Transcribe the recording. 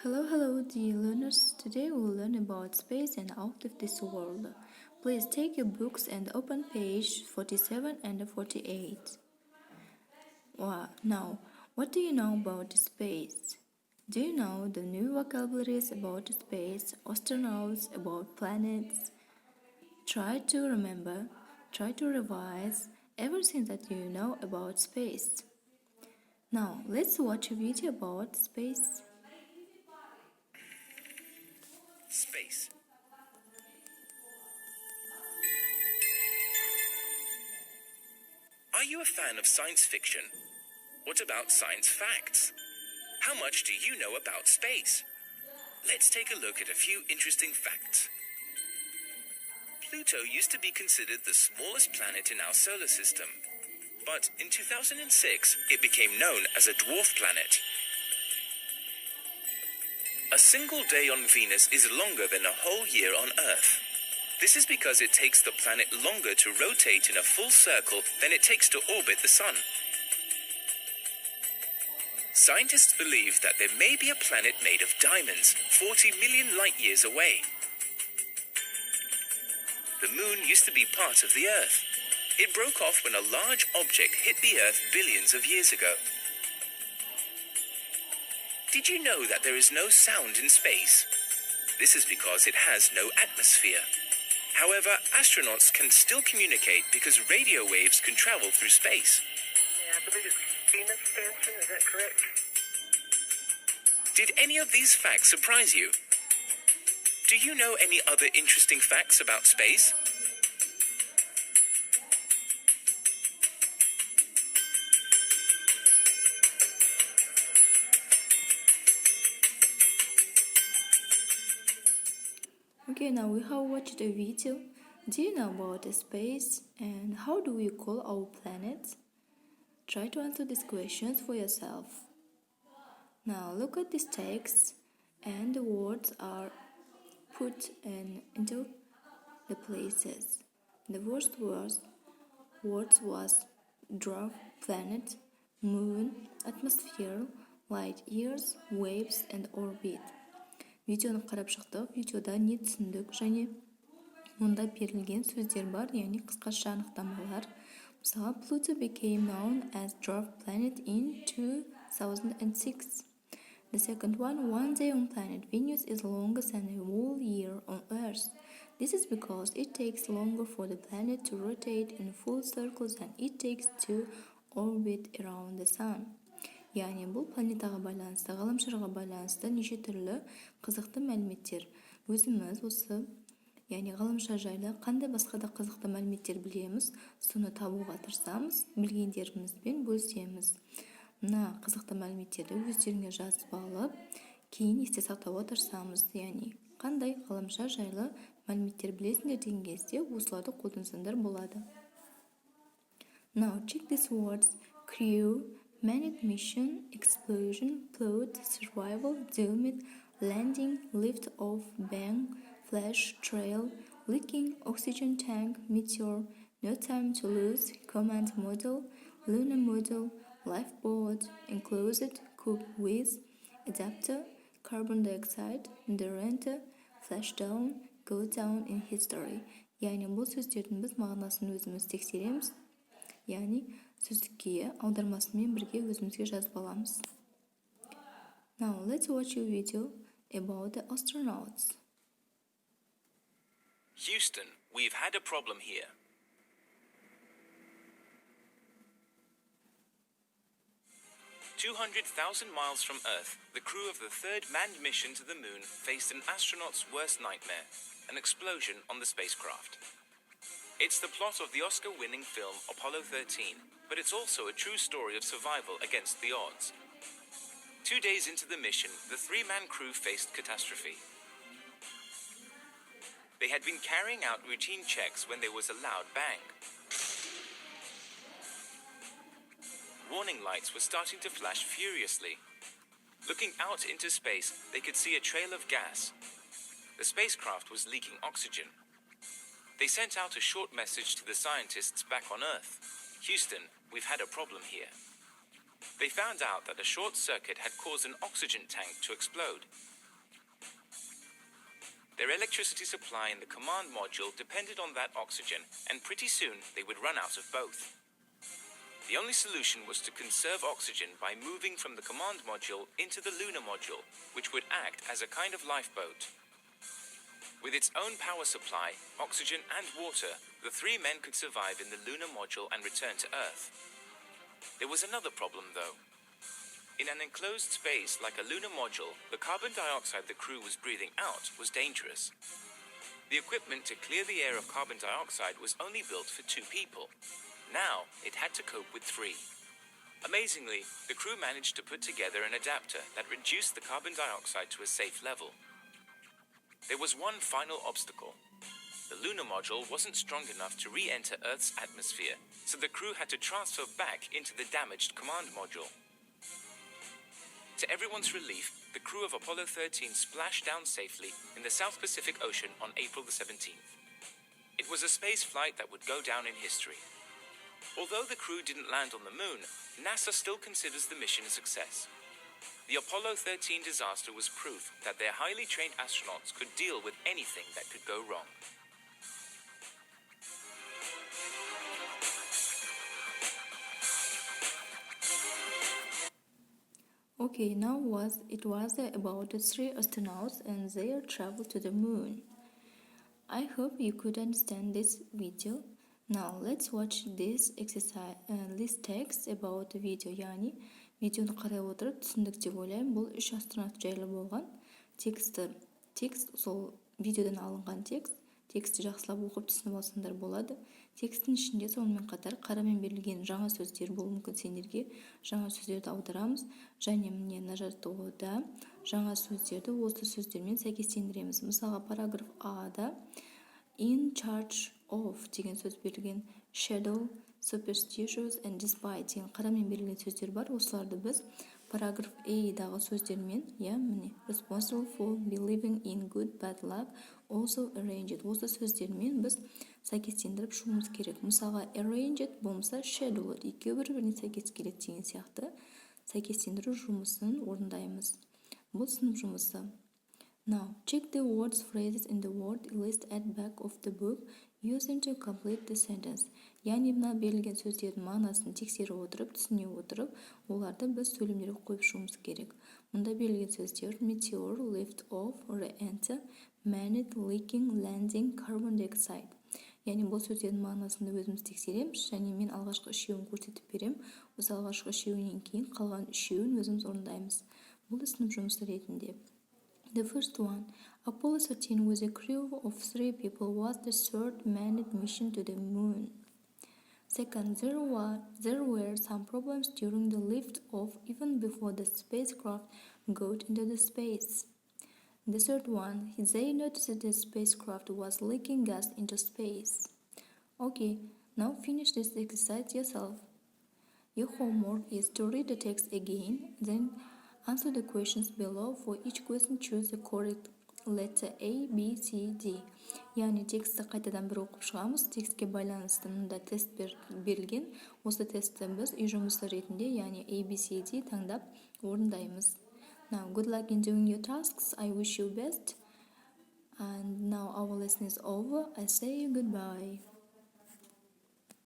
Hello, dear learners. Today we'll learn about space and out of this world. Please take your books and open page 47 and 48. Wow, now, what do you know about space? Do you know the new vocabularies about space, astronauts, about planets? Try to remember, try to revise everything that you know about space. Now, let's watch a video about space. Space. Are you a fan of science fiction? What about science facts? How much do you know about space? Let's take a look at a few interesting facts. Pluto used to be considered the smallest planet in our solar system, but in 2006 it became known as a dwarf planet. A single day on Venus is longer than a whole year on Earth. This is because it takes the planet longer to rotate in a full circle than it takes to orbit the Sun. Scientists believe that there may be a planet made of diamonds 40 million light years away. The Moon used to be part of the Earth. It broke off when a large object hit the Earth billions of years ago. Did you know that there is no sound in space? This is because it has no atmosphere. However, astronauts can still communicate because radio waves can travel through space. Yeah, I believe it's Venus Stanton, is that correct? Did any of these facts surprise you? Do you know any other interesting facts about space? Okay, now we have watched a video. Do you know about space and how do we call our planets? Try to answer these questions for yourself. Now look at this text and the words are put into the places. The first words was dwarf planet, moon, atmosphere, light years, waves and orbit. Видеоны қарап шықтық, видеода не түсіндік және мұнда берілген сөздер бар, яғни қысқаша анықтамалар. Мысалы, Pluto became known as dwarf planet in 2006. The second one day on planet Venus is longer than a whole year on Earth. This is because it takes longer for the planet to rotate in full circle than it takes to orbit around the sun. Яғни бұл планетаға байланысты, ғаламшарға байланысты неше түрлі қызықты мәліметтер. Өзіміз осы, яғни ғаламшар жайлы қандай басқа да қызықты мәліметтер білеміз, соны табуға тырысамыз, білгендерімізбен бөлісеміз. Мына қызықты мәліметтерді өздеріңе жазып алып, кейін есте сақтауға тырысамыз. Яғни қандай ғаламшар жайлы мәліметтер білесіңдер деген кезде осыларды қолдансаңдар болады. Now check these words: crew, manned mission, explosion, plot, survival, doomed, landing, lift off, bang, flash, trail, leaking, oxygen tank, meteor, no time to lose, command model, lunar model, lifeboat, enclosed, cook with, adapter, carbon dioxide, Duranta, flashdown, go down in history. Яғни бұл сөздердің біз мағынасын өзіміз тексереміз. Яғни сөздікке аудармасымен бірге өзімізге жазып аламыз. Now let's watch a video about the astronauts. Houston, we've had a problem here. "200,000 miles from Earth, the crew of the third manned mission to the Moon faced an astronaut's worst nightmare, an explosion on the spacecraft. It's the plot of the Oscar-winning film Apollo 13, but it's also a true story of survival against the odds. 2 days into the mission, the three-man crew faced catastrophe. They had been carrying out routine checks when there was a loud bang. Warning lights were starting to flash furiously. Looking out into space, they could see a trail of gas. The spacecraft was leaking oxygen. They sent out a short message to the scientists back on Earth. "Houston, we've had a problem here." They found out that a short circuit had caused an oxygen tank to explode. Their electricity supply in the command module depended on that oxygen, and pretty soon they would run out of both. The only solution was to conserve oxygen by moving from the command module into the lunar module, which would act as a kind of lifeboat. With its own power supply, oxygen and water, the three men could survive in the lunar module and return to Earth. There was another problem, though. In an enclosed space like a lunar module, the carbon dioxide the crew was breathing out was dangerous. The equipment to clear the air of carbon dioxide was only built for 2 people. Now, it had to cope with 3. Amazingly, the crew managed to put together an adapter that reduced the carbon dioxide to a safe level. There was one final obstacle. The lunar module wasn't strong enough to re-enter Earth's atmosphere, so the crew had to transfer back into the damaged command module. To everyone's relief, the crew of Apollo 13 splashed down safely in the South Pacific Ocean on April the 17th. It was a space flight that would go down in history. Although the crew didn't land on the moon, NASA still considers the mission a success. The Apollo 13 disaster was proof that their highly trained astronauts could deal with anything that could go wrong. Okay, it was about the 3 astronauts and their travel to the moon. I hope you could understand this video. Now let's watch this exercise, this text about the video. Yani видеоны қарай отырып түсіндік деп ойлаймын. Бұл 3 астронавт жайлы болған. Текст сол видеодан алынған текстті жақсылап оқып түсініп алсаңдар болады. Тексттің ішінде сонымен қатар қарамен берілген жаңа сөздер болуы мүмкін. Сендерге жаңа сөздерді аударамыз, және міне мына жаттығуда жаңа сөздерді осы сөздермен сәйкестендіреміз. Мысалға параграф А-да in charge of деген сөз берілген, shadow, superstitious and despite деген қарамен берілген сөздер бар. Осыларды біз параграф A-дағы сөздермен, міне responsible for believing in good, bad luck, also arranged. Осы сөздермен біз сәйкестендіріп шығуымыз керек. Мысалға arranged болмаса scheduled, екеуі бір-біріне сәйкес келеді деген сияқты сәйкестендіру жұмысын орындаймыз. Бұл сынып жұмысы. Now, check the words, phrases in the word list at back of the book. Use them to complete the sentence. Яғни мына берілген сөздердің мағынасын тексере отырып, түсіне отырып, оларды біз сөйлемдерге қойып шығуымыз керек. Мұнда берілген сөздер meteor, lift off, re-enter, manage, leaking, landing, carbon dioxide. Яғни бұл сөздердің мағынасында өзіміз тексереміз, және мен алғашқы 3-еуін көрсетіп берем. Осы алғашқы 3-еуінен кейін қалған 3-еуін өзіміз орындаймыз. Бұл сынып жұмысы ретінде. The first one, Apollo 13 with a crew of 3 people was the 3rd manned mission to the moon. Second, there were some problems during the lift-off even before the spacecraft got into the space. The third one, they noticed that the spacecraft was leaking gas into space. Okay, now finish this exercise yourself. Your homework is to read the text again, then answer the questions below. For each question, choose the correct letter A, B, C, D. Яғни текстті қайтадан бір оқып шығамыз. Текстке байланысты мұнда тест берілген. Осы тестті біз үй жұмысы ретінде, яғни A, B, C, D таңдап орындаймыз. Now, good luck in doing your tasks. I wish you best. And now our lesson is over. I say goodbye.